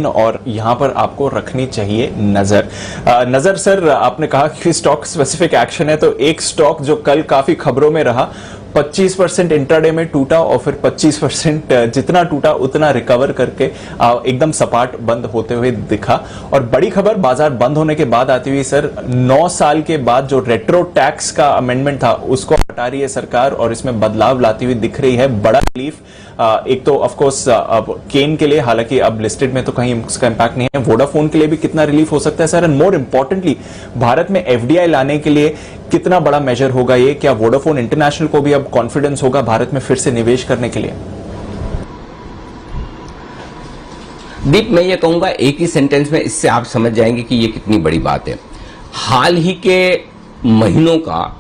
और यहां पर आपको रखनी चाहिए नजर। सर, आपने कहा कि स्टॉक स्पेसिफिक एक्शन है, तो एक स्टॉक जो कल काफी खबरों में रहा, 25% इंट्राडे में टूटा और फिर 25% जितना टूटा उतना रिकवर करके एकदम सपाट बंद होते हुए दिखा। और बड़ी खबर बाजार बंद होने के बाद आती हुई सर, 9 साल के बाद जो रेट्रो टैक्स का अमेंडमेंट था उसको हटा रही है सरकार और इसमें बदलाव लाती हुई दिख रही है। बड़ा रिलीफ एक तो ऑफ कोर्स अब केन के लिए, हालांकि अब लिस्टेड में तो कहीं उसका इंपैक्ट नहीं है, वोडाफोन के लिए भी कितना रिलीफ हो सकता है sir, and more importantly Bharat में एफडीआई लाने के लिए कितना बड़ा मेजर होगा ये? क्या वोडाफोन इंटरनेशनल को भी अब कॉन्फिडेंस होगा भारत में फिर से निवेश करने के लिए? दीप, मैं ये कहूंगा एक ही सेंटेंस में, इससे आप समझ जाएंगे कि ये कितनी बड़ी बात है। हाल ही के महीनों का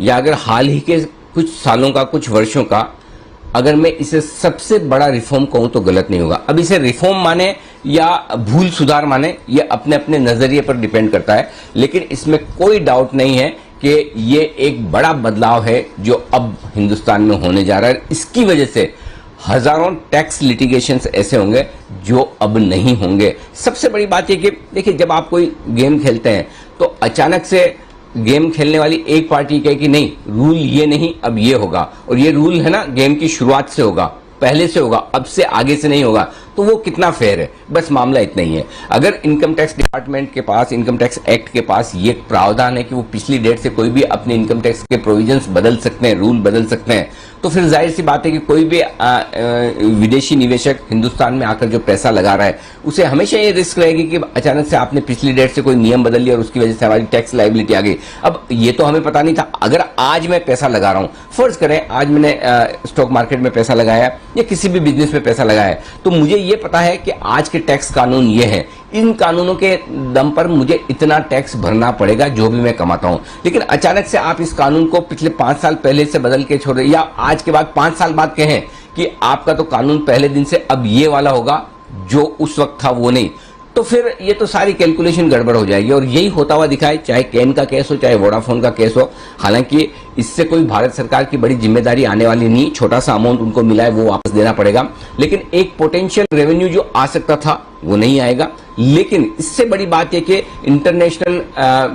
या अगर हाल ही के कुछ सालों का, कुछ वर्षों का, अगर मैं इसे सबसे बड़ा रिफॉर्म कहूं तो गलत नहीं होगा। अब इसे रिफॉर्म माने या भूल सुधार माने, ये अपने अपने नजरिए पर डिपेंड करता है, लेकिन इसमें कोई डाउट नहीं है कि ये एक बड़ा बदलाव है जो अब हिंदुस्तान में होने जा रहा है। इसकी वजह से हजारों टैक्स लिटिगेशंस ऐसे होंगे जो अब नहीं होंगे। सबसे बड़ी बात यह कि देखिए, जब आप कोई गेम खेलते हैं तो अचानक से गेम खेलने वाली एक पार्टी कहे कि नहीं, रूल ये नहीं, अब ये होगा, और ये रूल है ना गेम की शुरुआत से होगा, पहले से होगा, अब से आगे से नहीं होगा, तो वो कितना फेयर है? बस मामला इतना ही है। अगर इनकम टैक्स डिपार्टमेंट के पास, इनकम टैक्स एक्ट के पास ये प्रावधान है कि वो पिछली डेट से कोई भी अपने इनकम टैक्स के प्रोविजंस बदल सकते हैं, रूल बदल सकते हैं, तो फिर जाहिर सी बात है कि कोई भी विदेशी निवेशक हिंदुस्तान में आकर जो पैसा लगा रहा है उसे हमेशा ये रिस्क रहेगी कि अचानक से आपने पिछली डेट से कोई नियम बदल लिया और उसकी वजह से हमारी टैक्स लायबिलिटी आ गई। अब ये तो हमें पता नहीं था। अगर आज मैं पैसा लगा रहा हूं, फर्ज करें आज मैंने स्टॉक मार्केट में पैसा लगाया या किसी भी बिजनेस में पैसा लगाया, तो मुझे ये पता है कि आज के टैक्स कानून ये हैं, इन कानूनों के दम पर मुझे इतना टैक्स भरना पड़ेगा जो भी मैं कमाता हूं। लेकिन अचानक से आप इस कानून को पिछले 5 साल पहले से बदल के छोड़, या आज के बाद 5 साल बाद कहें कि आपका तो कानून पहले दिन से अब ये वाला होगा जो उस वक्त था वो नहीं, तो फिर ये तो सारी कैलकुलेशन गड़बड़ हो जाएगी। और यही होता हुआ दिखा है, चाहे कैन का केस हो, चाहे वोडाफोन का केस हो। हालांकि इससे कोई भारत सरकार की बड़ी जिम्मेदारी आने वाली नहीं, छोटा सा अमाउंट उनको मिला है वो वापस देना पड़ेगा, लेकिन एक पोटेंशियल रेवेन्यू जो आ सकता था वो नहीं आएगा। लेकिन इससे बड़ी बात यह कि इंटरनेशनल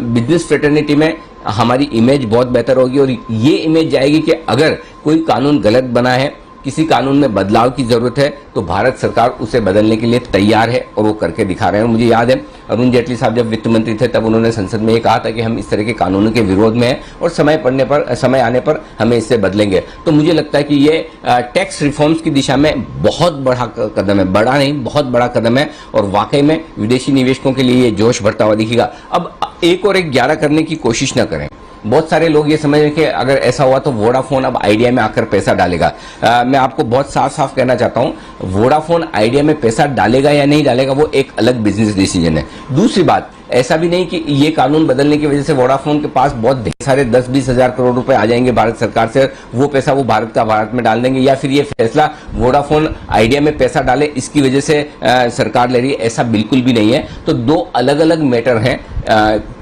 बिजनेस फ्रेटर्निटी में हमारी इमेज बहुत बेहतर होगी, और ये इमेज जाएगी कि अगर कोई कानून गलत बना है, किसी कानून में बदलाव की जरूरत है, तो भारत सरकार उसे बदलने के लिए तैयार है और वो करके दिखा रहे हैं। मुझे याद है अरुण जेटली साहब जब वित्त मंत्री थे तब उन्होंने संसद में ये कहा था कि हम इस तरह के कानूनों के विरोध में हैं और समय आने पर हमें इससे बदलेंगे। तो मुझे लगता है कि ये टैक्स रिफॉर्म्स की दिशा में बहुत बड़ा कदम है, बड़ा नहीं बहुत बड़ा कदम है, और वाकई में विदेशी निवेशकों के लिए ये जोश भरता हुआ दिखेगा। अब एक और एक 11 करने की कोशिश न करें। बहुत सारे लोग ये समझ रहे हैं कि अगर ऐसा हुआ तो वोडाफोन अब आइडिया में आकर पैसा डालेगा। मैं आपको बहुत साफ साफ कहना चाहता हूं, वोडाफोन आइडिया में पैसा डालेगा या नहीं डालेगा वो एक अलग बिजनेस डिसीजन है। दूसरी बात, ऐसा भी नहीं कि ये कानून बदलने की वजह से वोडाफोन के पास बहुत ढेर सारे 10-20 हजार करोड़ रुपए आ जाएंगे भारत सरकार से, वो पैसा वो भारत में डाल देंगे, या फिर ये फैसला वोडाफोन आइडिया में पैसा डाले इसकी वजह से सरकार ले रही है, ऐसा बिल्कुल भी नहीं है। तो दो अलग अलग मैटर हैं,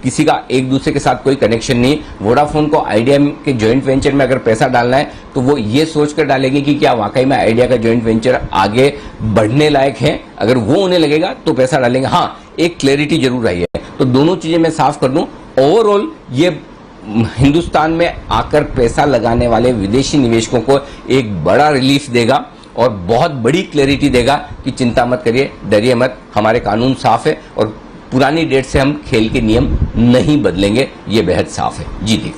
किसी का एक दूसरे के साथ कोई कनेक्शन नहीं। वोडाफोन को आइडिया के जॉइंट वेंचर में अगर पैसा डालना है तो वो ये सोचकर डालेंगे कि क्या वाकई में आइडिया का जॉइंट वेंचर आगे बढ़ने लायक है, अगर वो उन्हें लगेगा तो पैसा डालेंगे। हाँ, एक क्लैरिटी जरूर आई है, तो दोनों चीजें मैं साफ कर दूं, ओवरऑल ये हिंदुस्तान में आकर पैसा लगाने वाले विदेशी निवेशकों को एक बड़ा रिलीफ देगा और बहुत बड़ी क्लैरिटी देगा कि चिंता मत करिए, डरिए मत, हमारे कानून साफ है और पुरानी डेट से हम खेल के नियम नहीं बदलेंगे, ये बेहद साफ है। जी दी।